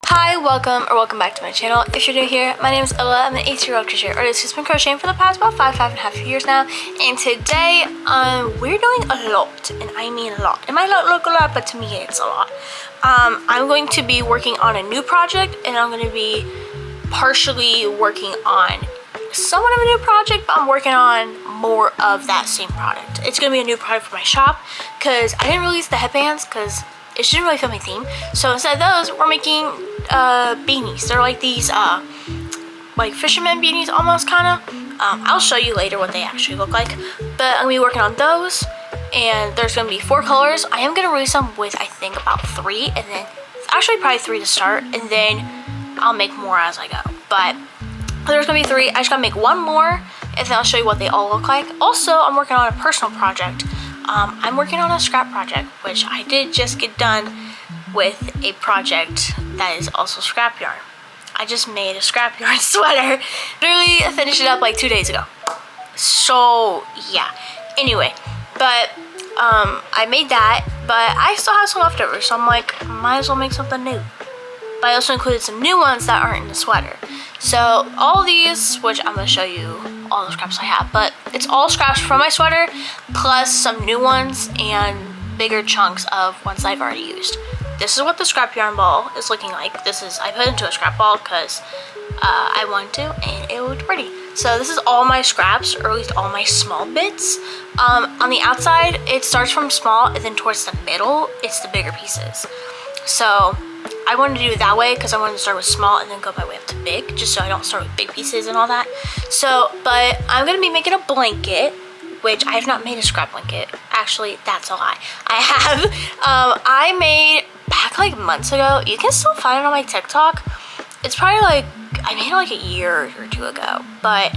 Hi, welcome back to my channel. If you're new here, my name is Ella. I'm an 18-year-old crochet artist who's been crocheting for the past about five and a half years now. And today, we're doing a lot, and I mean a lot. It might not look a lot, but to me, it's a lot. I'm going to be working on a new project, and I'm going to be partially working on somewhat of a new project, but I'm working on more of that same product. It's going to be a new product for my shop, because I didn't release the headbands, because it shouldn't really fit my theme. So instead of those, we're making beanies. They're like these like fisherman beanies almost, kind of. I'll show you later what they actually look like, but I'm gonna be working on those, and there's gonna be 4 colors. I am gonna release them with, I think, about 3, and then actually probably 3 to start, and then I'll make more as I go. But there's gonna be 3. I just gotta make 1 more, and then I'll show you what they all look like. Also, I'm working on a personal project. I'm working on a scrap project, which I did just get done with a project that is also scrap yarn. I just made a scrap yarn sweater. Literally finished it up like 2 days ago. So yeah. Anyway, but I made that, but I still have some leftovers, so I'm like, might as well make something new. But I also included some new ones that aren't in the sweater. So all these, which I'm gonna show you all the scraps I have, but it's all scraps from my sweater, plus some new ones and bigger chunks of ones I've already used. This is what the scrap yarn ball is looking like. This is, I put it into a scrap ball because I wanted to, and it looked pretty. So this is all my scraps, or at least all my small bits. On the outside, it starts from small, and then towards the middle, it's the bigger pieces. So I wanted to do it that way because I wanted to start with small and then go my way up to big, just so I don't start with big pieces and all that. So, but I'm going to be making a blanket, which I have not made a scrap blanket. Actually, that's a lie. I have. I made back like months ago. You can still find it on my TikTok. It's probably like, I made it like a year or 2 ago. But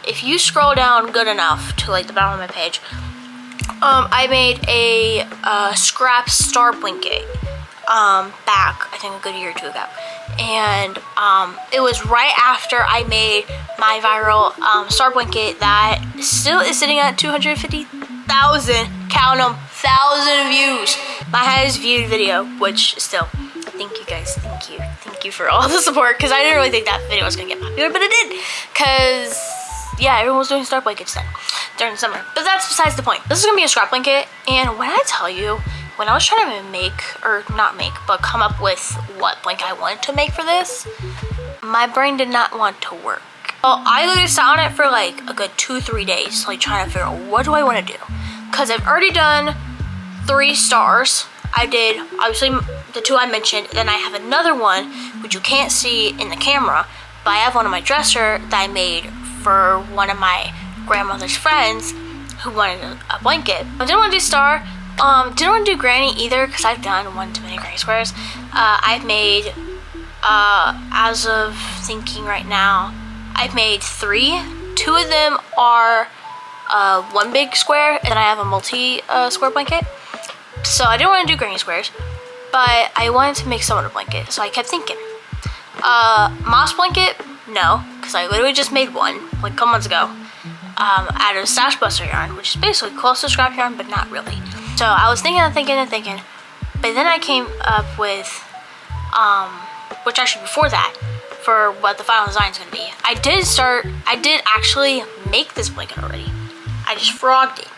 if you scroll down good enough to like the bottom of my page, I made a scrap star blanket. Back, I think a good year or 2 ago. And it was right after I made my viral star blanket that still is sitting at 250,000, count them, 1,000 views. My highest viewed video, which still, thank you guys, thank you for all the support, because I didn't really think that video was gonna get popular, but it did, because yeah, everyone was doing star blankets then during the summer. But that's besides the point. This is gonna be a scrap blanket, and when I tell you, when I was trying to make, or not make, but come up with what blanket I wanted to make for this, my brain did not want to work. Well, I literally sat on it for like a good 2-3 days, like trying to figure out what do I want to do. Because I've already done 3 stars. I did, obviously, the 2 I mentioned, then I have another one, which you can't see in the camera, but I have one on my dresser that I made for one of my grandmother's friends who wanted a blanket. I didn't want to do star. Didn't want to do granny either because I've done one too many granny squares. I've made, as of thinking right now, I've made 3. 2 of them are 1 big square, and then I have a multi-square blanket. So I didn't want to do granny squares, but I wanted to make someone a blanket, so I kept thinking. Moss blanket, no, because I literally just made one, like a couple months ago, out of Stash Buster yarn, which is basically close to scrap yarn, but not really. So I was thinking, but then I came up with, which actually before that, for what the final design is going to be. I did actually make this blanket already. I just frogged it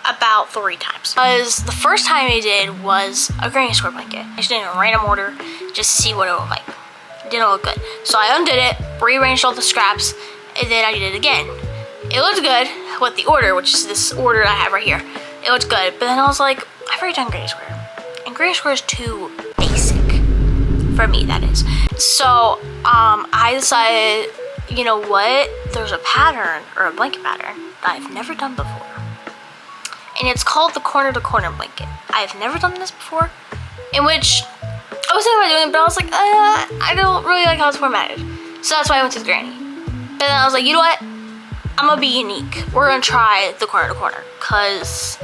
about 3 times. Because the first time I did was a granny square blanket. I just did it in a random order, just to see what it looked like. It didn't look good. So I undid it, rearranged all the scraps, and then I did it again. It looked good with the order, which is this order I have right here. It looked good, but then I was like, I've already done granny square, and granny square is too basic for me, that is. So I decided, you know what, there's a pattern, or a blanket pattern, that I've never done before, and it's called the corner to corner blanket. I've never done this before, in which I was thinking about doing it, but I was like, I don't really like how it's formatted, so that's why I went to the granny. But then I was like, you know what, I'm gonna be unique. We're gonna try the corner to corner, because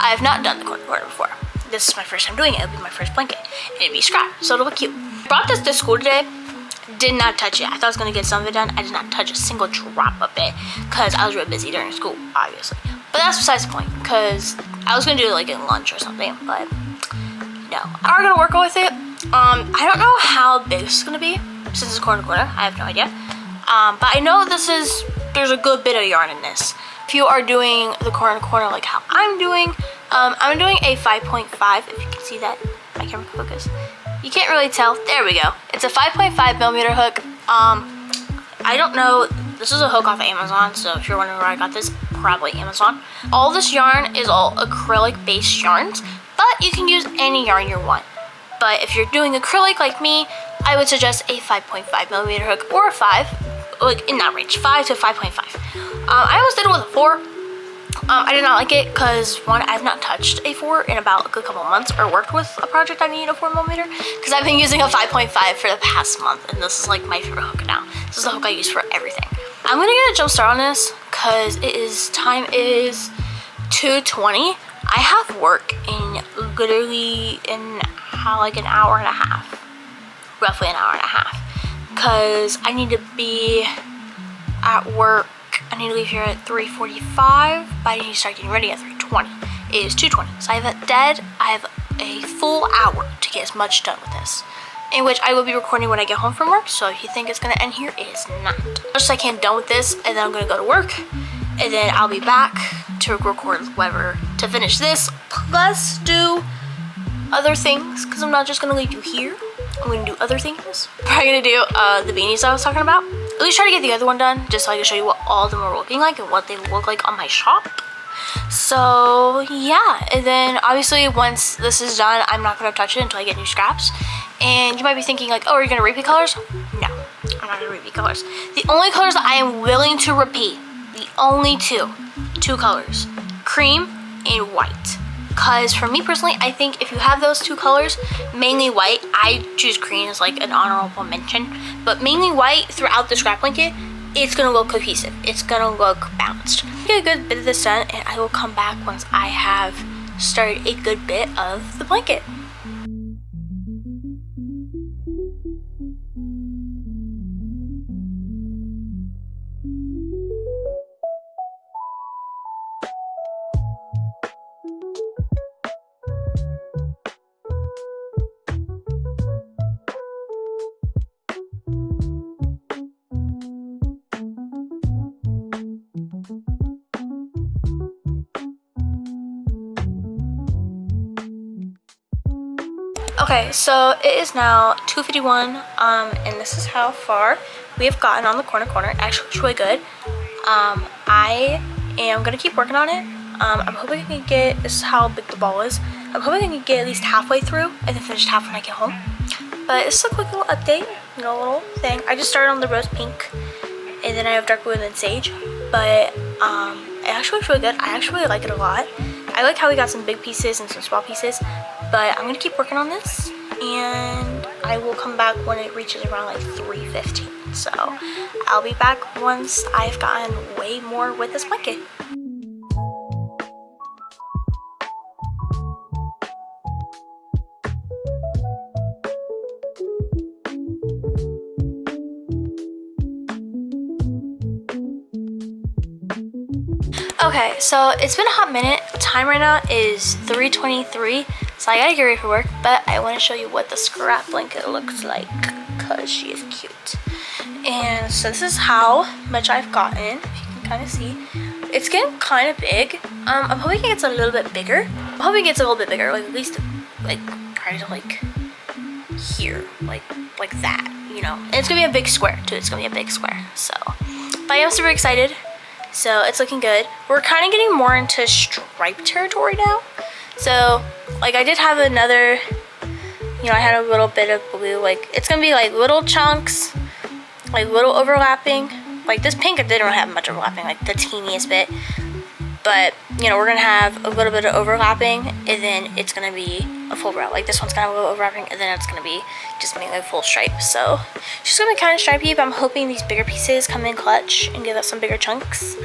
I have not done the corner to corner before. This is my first time doing it. It'll be my first blanket, and it'd be scrap, so it'll look cute. Brought this to school today, did not touch it. I thought I was gonna get some of it done. I did not touch a single drop of it, because I was real busy during school, obviously. But that's besides the point, because I was gonna do it like in lunch or something, but no. I'm gonna work with it, I don't know how big this is gonna be since it's corner to corner. I have no idea. But I know there's a good bit of yarn in this. If you are doing the corner to corner like how I'm doing a 5.5. If you can see that, my camera can focus. You can't really tell. There we go. It's a 5.5 millimeter hook. I don't know. This is a hook off of Amazon, so if you're wondering where I got this, probably Amazon. All this yarn is all acrylic based yarns, but you can use any yarn you want. But if you're doing acrylic like me, I would suggest a 5.5 millimeter hook or a 5, like in that range, 5 to 5.5. I almost did it with a 4. I did not like it because, one, I've not touched a 4 in about a good couple months or worked with a project I need a 4 millimeter because I've been using a 5.5 for the past month, and this is like my favorite hook now. This is the hook I use for everything. I'm gonna get a jump start on this because time is 2:20. I have work in literally like an hour and a half, roughly an hour and a half, because I need to be at work. I need to leave here at 3:45, but I need to start getting ready at 3:20. It is 2:20, so I have a full hour to get as much done with this, in which I will be recording when I get home from work. So if you think it's gonna end here, it is not. Just I can't done with this, and then I'm gonna go to work, and then I'll be back to record whatever to finish this, plus do other things, because I'm not just gonna leave you here. I'm gonna do other things. Probably gonna do the beanies I was talking about. At least try to get the other one done, just so I can show you what all of them are looking like and what they look like on my shop. So yeah, and then obviously once this is done, I'm not gonna touch it until I get new scraps. And you might be thinking like, oh, are you gonna repeat colors? No, I'm not gonna repeat colors. The only colors that I am willing to repeat, the only two colors, cream and white. Because for me personally, I think if you have those two colors, mainly white, I choose green as like an honorable mention, but mainly white throughout the scrap blanket, it's gonna look cohesive. It's gonna look balanced. Get a good bit of this done, and I will come back once I have started a good bit of the blanket. Okay, so it is now 2:51, and this is how far we have gotten on the corner. Actually, it's really good. I am gonna keep working on it. I'm hoping I can get, this is how big the ball is, I'm hoping I can get at least halfway through and then finish half when I get home. But it's a quick little update, you know, little thing. I just started on the rose pink, and then I have dark blue and then sage. But it actually looks really good. I actually like it a lot. I like how we got some big pieces and some small pieces. But I'm gonna keep working on this, and I will come back when it reaches around like 3:15. So I'll be back once I've gotten way more with this blanket. Okay, so it's been a hot minute. Time right now is 3:23, so I gotta get ready for work, but I want to show you what the scrap blanket looks like, because she is cute. And so this is how much I've gotten. If you can kind of see, it's getting kind of big. I'm hoping it gets a little bit bigger. I'm hoping it gets a little bit bigger, like at least like try to like here, like that, you know. And it's gonna be a big square too. It's gonna be a big square. So, but I am super excited. So it's looking good. We're kind of getting more into stripe territory now. So like I did have another, you know, I had a little bit of blue. Like it's gonna be like little chunks, like little overlapping. Like this pink, it didn't really have much overlapping, like the teeniest bit. But you know, we're gonna have a little bit of overlapping, and then it's gonna be a full row. Like this one's kind of a little overlapping, and then it's gonna be just mainly a full stripe. So she's gonna be kind of stripey, but I'm hoping these bigger pieces come in clutch and give us some bigger chunks.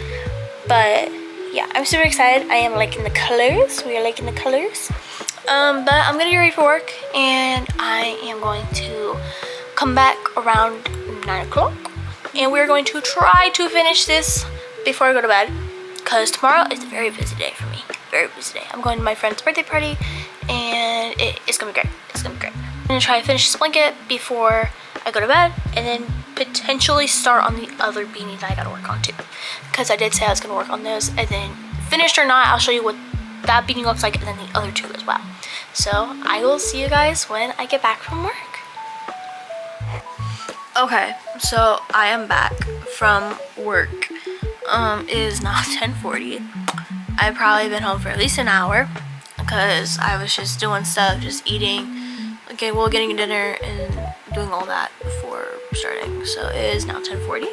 But yeah, I'm super excited. I am liking the colors. We are liking the colors. But I'm gonna get ready for work, and I am going to come back around 9 o'clock, and we're going to try to finish this before I go to bed. Because tomorrow is a very busy day for me. Very busy day. I'm going to my friend's birthday party, and it's gonna be great. It's gonna be great. gonna try to finish this blanket before I go to bed, and then potentially start on the other beanie that I gotta work on too, because I did say I was gonna work on those, and then finished or not, I'll show you what that beanie looks like, and then the other two as well. So I will see you guys when I get back from work. Okay, so I am back from work. It is now 10:40. I've probably been home for at least an hour because I was just doing stuff, just eating, getting dinner and doing all that before starting. So it is now 10:40.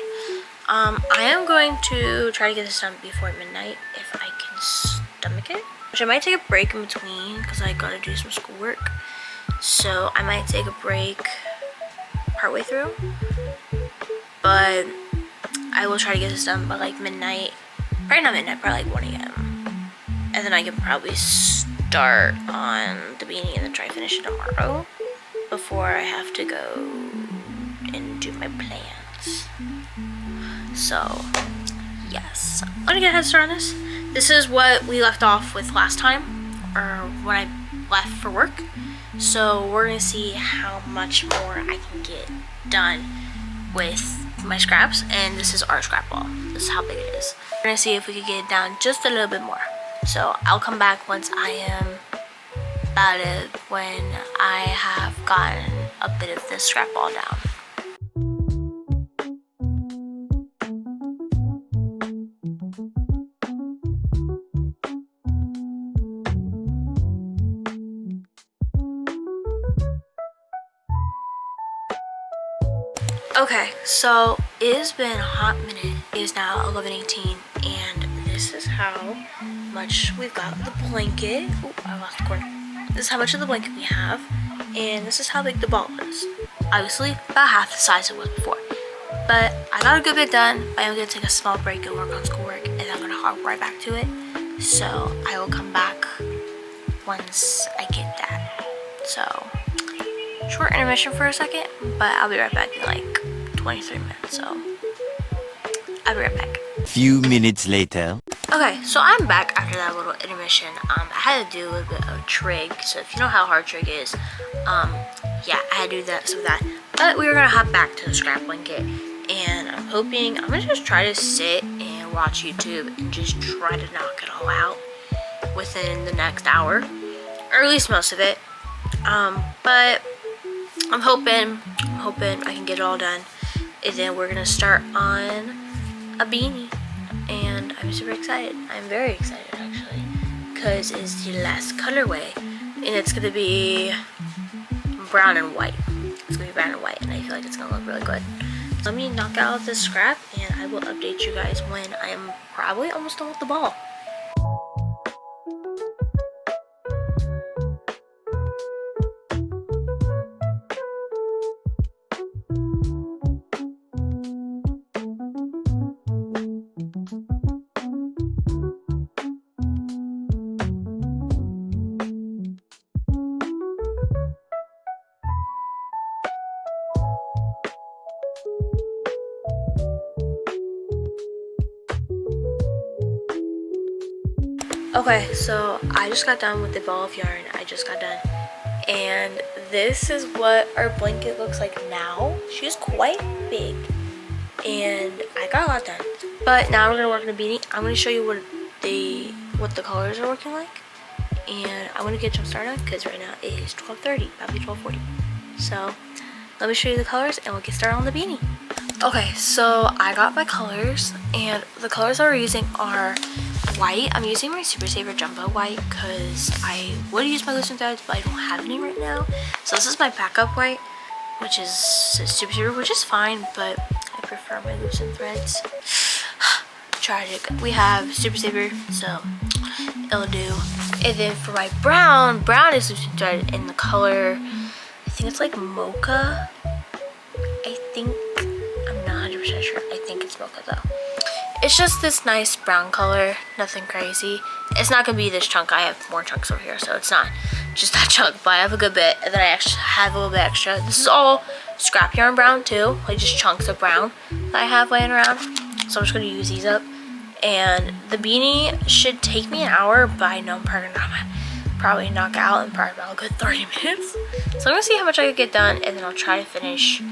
I am going to try to get this done before midnight if I can stomach it. Which I might take a break in between because I gotta do some schoolwork. So I might take a break partway through. But I will try to get this done by like midnight. Probably not midnight, probably like 1 a.m. And then I can probably start on the beanie and then try to finish it tomorrow before I have to go and do my plans. So yes, I'm gonna get a head start on this. This is what we left off with last time, or when I left for work. So we're gonna see how much more I can get done with my scraps, and this is our scrap ball. This is how big it is. We're gonna see if we could get it down just a little bit more. So I'll come back once I am about it, when I have gotten a bit of this scrap ball down. Okay, so it has been a hot minute. It is now 11:18, and this is how much we've got of the blanket. Oh, I lost the cord. This is how much of the blanket we have, and this is how big the ball is. Obviously, about half the size it was before. But I got a good bit done. I am going to take a small break and work on schoolwork, and then I'm going to hop right back to it. So I will come back once I get that. So short intermission for a second, but I'll be right back in like 23 minutes. So I'll be right back. Few minutes later. Okay, so I'm back after that little intermission. I had to do a little bit of trig. So if you know how hard trig is, yeah, I had to do that, some of that. But we were gonna hop back to the scrap blanket, and I'm gonna just try to sit and watch YouTube and just try to knock it all out within the next hour, or at least most of it. But I'm hoping I can get it all done, and then we're gonna start on a beanie, and I'm super excited. I'm very excited actually, because it's the last colorway, and it's gonna be brown and white. It's gonna be brown and white, and I feel like it's gonna look really good. So let me knock out this scrap, and I will update you guys when I am probably almost done with the ball. Okay, so I just got done with the ball of yarn. I just got done, and this is what our blanket looks like now. She's quite big, and I got a lot done. But now we're gonna work on a beanie. I'm gonna show you what the colors are looking like, and I'm gonna get jump started on because right now it is 12:30, probably 12:40. So let me show you the colors, and we'll get started on the beanie. Okay, so I got my colors, and the colors that we're using are white. I'm using my Super Saver Jumbo white because I would use my loosened threads, but I don't have any right now. So this is my backup white, which is Super Saver, which is fine, but I prefer my loosened threads. Tragic. We have Super Saver, so it'll do. And then for my brown is loosened thread in the color, I think it's like mocha. I'm not 100% sure. I think it's mocha though. It's just this nice brown color, nothing crazy. It's not gonna be this chunk. I have more chunks over here, so it's not just that chunk, but I have a good bit, and then I actually have a little bit extra. This is all scrap yarn brown too, like just chunks of brown that I have laying around. So I'm just gonna use these up. And the beanie should take me an hour, but I know I'm probably not probably knock out in probably about a good 30 minutes. So I'm gonna see how much I could get done, and then I'll try to finish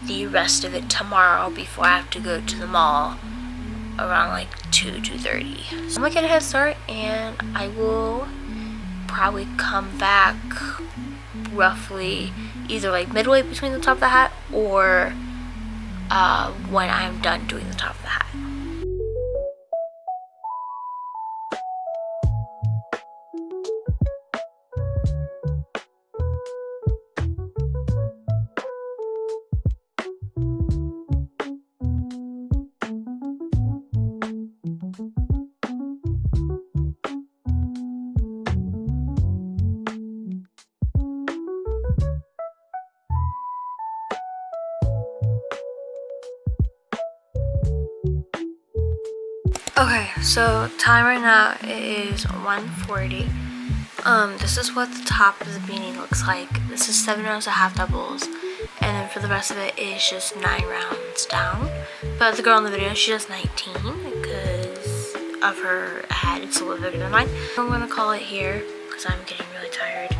the rest of it tomorrow before I have to go to the mall around like 2:30. So I'm gonna get a head start, and I will probably come back roughly either like midway between the top of the hat or when I'm done doing the top of the hat. Okay, so time right now is 1:40. This is what the top of the beanie looks like. This is 7 rounds of half doubles, and then for the rest of it is just 9 rounds down. But the girl in the video, she does 19 because of her head. It's a little bigger than mine. I'm gonna call it here because I'm getting really tired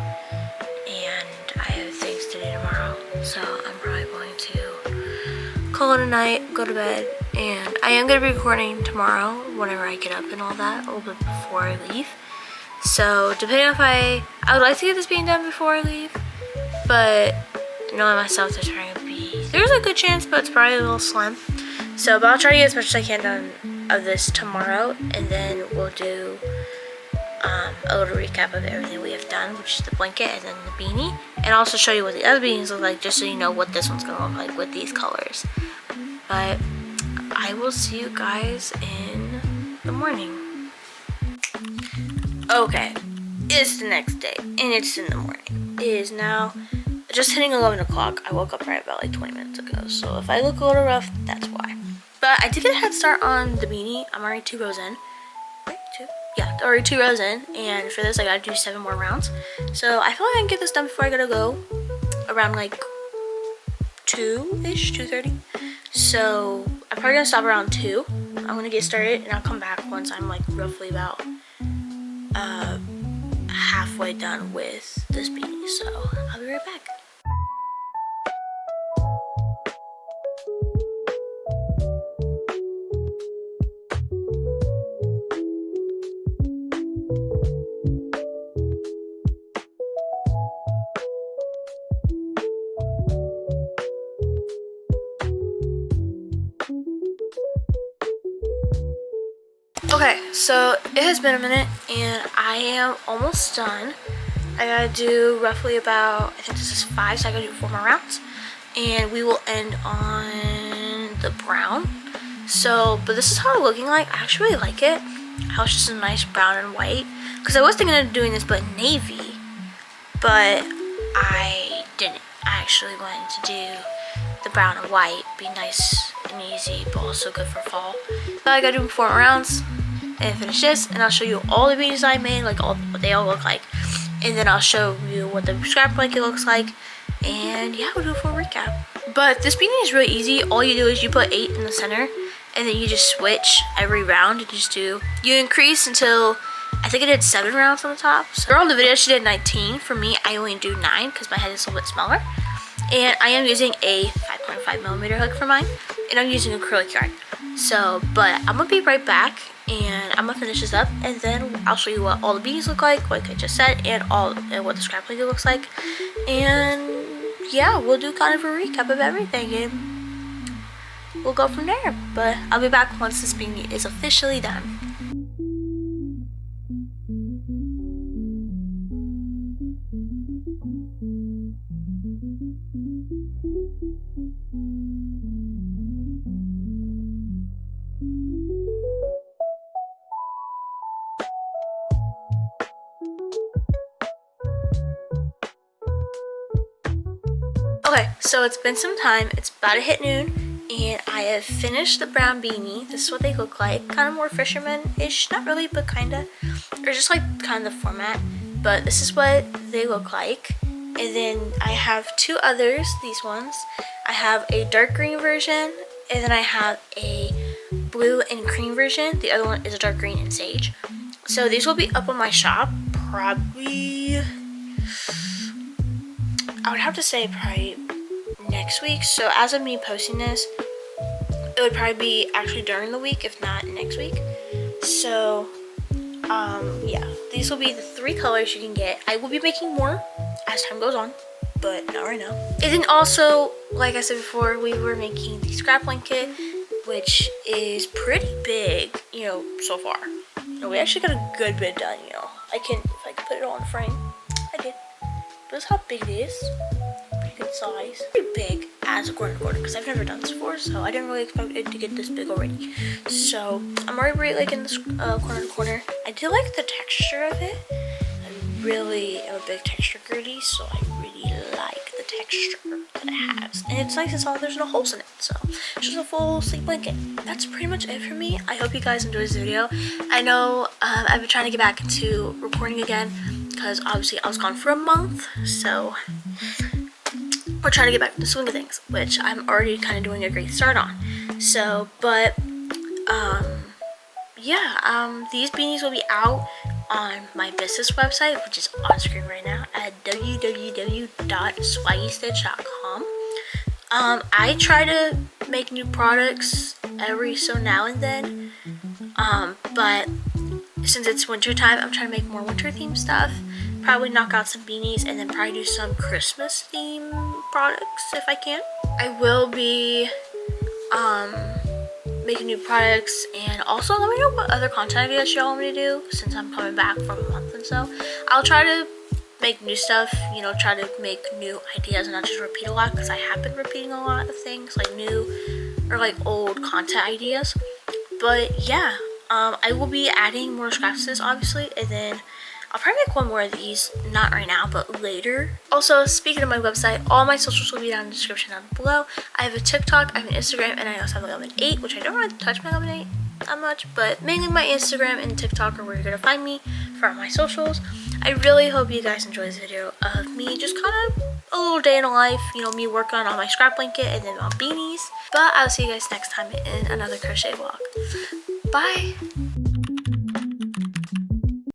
and I have things to do tomorrow. So I'm probably going to call it a night, go to bed, and I am going to be recording tomorrow whenever I get up and all that, a little bit before I leave. So depending on if I would like to get this being done before I leave, but knowing myself, there's a good chance, but it's probably a little slim. So, but I'll try to get as much as I can done of this tomorrow, and then we'll do a little recap of everything we have done, which is the blanket and then the beanie, and also show you what the other beanies look like, just so you know what this one's gonna look like with these colors. But I will see you guys in the morning. Okay, it's the next day and it's in the morning. It is now just hitting 11 o'clock. I woke up right about like 20 minutes ago, so if I look a little rough, that's why. But I did get a head start on the beanie. I'm already 2 rows in. Wait, 2? Yeah, already 2 rows in, and for this I gotta do 7 more rounds. So I feel like I can get this done before I gotta go around like 2-ish, 2:30. So I'm probably gonna stop around 2. I'm gonna get started and I'll come back once I'm like roughly about halfway done with this beanie. So I'll be right back. Okay, so it has been a minute and I am almost done. I gotta do roughly about, I think this is 5, so I gotta do 4 more rounds. And we will end on the brown. So, but this is how it's looking like. I actually really like it. How it's just a nice brown and white. Because I was thinking of doing this but navy, but I didn't. I actually wanted to do the brown and white. Be nice and easy, but also good for fall. But I gotta do 4 more rounds and finish this, and I'll show you all the beanies I made, like what they all look like, and then I'll show you what the scrap blanket looks like, and yeah, we'll do a full recap. But this beanie is really easy. All you do is you put 8 in the center, and then you just switch every round. You increase until I think I did 7 rounds on the top. So girl in the video, she did 19. For me, I only do 9 because my head is a little bit smaller, and I am using a 5.5mm hook for mine, and I'm using acrylic yarn. So, but I'm gonna be right back, and I'm gonna finish this up, and then I'll show you what all the beanies look like I just said, and what the scrap blanket looks like, and yeah, we'll do kind of a recap of everything, and we'll go from there. But I'll be back once this beanie is officially done. Okay, so it's been some time. It's about to hit noon, and I have finished the brown beanie. This is what they look like. Kind of more fisherman-ish. Not really, but kind of. Or just like kind of the format. But this is what they look like. And then I have 2 others, these ones. I have a dark green version, and then I have a blue and cream version. The other one is a dark green and sage. So these will be up on my shop probably, I would have to say probably next week. So as of me posting this, it would probably be actually during the week, if not next week. So yeah, these will be the 3 colors you can get. I will be making more as time goes on, but not right now. And then also, like I said before, we were making the scrap blanket, which is pretty big, you know, so far. You know, we actually got a good bit done, you know. If I can put it on frame, I did. But this is how big it is. Pretty good size. Pretty big as a corner to corner, because I've never done this before, so I didn't really expect it to get this big already. So I'm already really liking this corner to corner. I do like the texture of it. I really am a big texture girly, so I really like the texture that it has. And it's nice and soft, there's no holes in it, so it's just a full sleep blanket. That's pretty much it for me. I hope you guys enjoyed this video. I know I've been trying to get back into recording again, because obviously I was gone for a month, so we're trying to get back to the swing of things, which I'm already kind of doing a great start on. So, but yeah, these beanies will be out on my business website, which is on screen right now at www.swaggystitch.com. I try to make new products every so now and then, but since it's winter time, I'm trying to make more winter themed stuff. Probably knock out some beanies and then probably do some Christmas theme products if I can. I will be making new products, and also let me know what other content ideas y'all want me to do since I'm coming back from a month and so. I'll try to make new stuff, you know, try to make new ideas and not just repeat a lot, because I have been repeating a lot of things, like new or like old content ideas. But yeah, I will be adding more scraps to this obviously, and then I'll probably make one more of these, not right now, but later. Also, speaking of my website, all my socials will be down in the description down below. I have a TikTok, I have an Instagram, and I also have a Lemonade 8, which I don't really touch my Lemonade that much, but mainly my Instagram and TikTok are where you're gonna find me for my socials. I really hope you guys enjoy this video of me just kind of a little day in the life, you know, me working on my scrap blanket and then on beanies. But I'll see you guys next time in another crochet vlog. Bye!